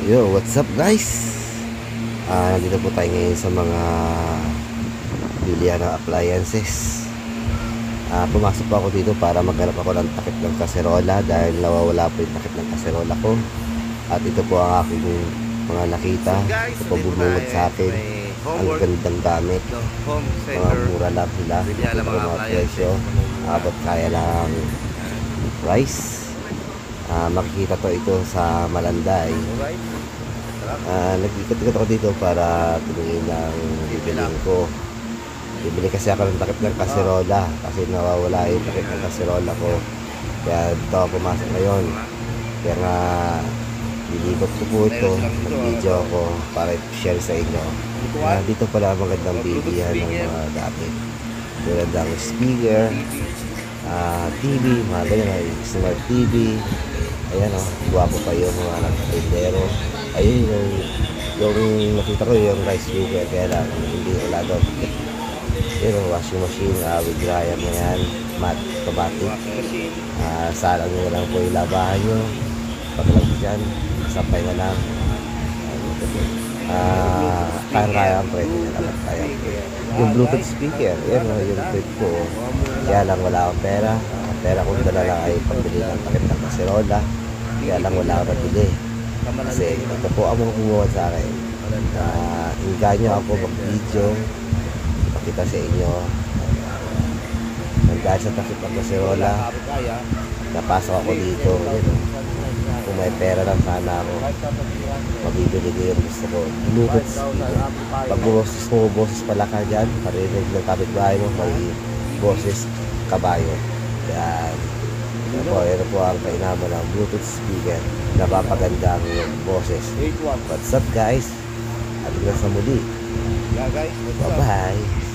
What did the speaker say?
Yo, what's up guys? Nandito po tayo ngayon sa mga bilihan ng appliances. Pumasok po ako dito para maghanap ako ng takip ng kaserola dahil nawawala po yung takip ng kaserola ko. At ito po ang aking mga nakita. Ito po bumungad sa akin. Ang gandang gamit. Mga mura lang sila. Ito po mga presyo. Abot kaya lang price. Makikita to ito sa Malanday. Nag-ikot-ikot ako dito para tumingin ng bibilin ko. Bibili kasi ako ng takip ng kaserola kasi nawawala yung takip ng kaserola ko. Kaya dito ako pumasok ngayon. Kaya nga nilibot ko po ito, nag-video ako para i-share sa inyo. Dito pala magandang bilihan ng mga gamit. Magandang speaker, TV, mga ganyan, smart TV. Ayan o, guwapo pa yung mga nagpapindero. Ayun yung nakita ko yung rice cooker, kaya lang hindi wala daw. Pero washing machine with dryer na yan, mat, automatic. Salang nyo lang po yung labahan nyo. Paglag dyan, sampay na lang. Kaya ang presyo nyo naman, kaya. Yung Bluetooth speaker, yan o, yung trip ko. Kaya lang wala akong pera. Ang pera kong dala lang ay pambili ng takip ng kaserola. Kaya lang wala akong nabili. Kasi ito po ang mga kumuha sa akin. Inganyo ako mag-video, pakita sa inyo. Dahil sa takip ng kaserola, napasok ako dito. Kung may pera lang sana ako, mabibili ko yung gusto ko. Bluetooth speaker. Pag boses pala ka dyan, parinig ng kapitbahay mo, may boses kabayo. Yan. Ito po ang kainaman ng Bluetooth speaker. Napapaganda ang boses. What's up guys? Hanggang sa muli. Bye bye.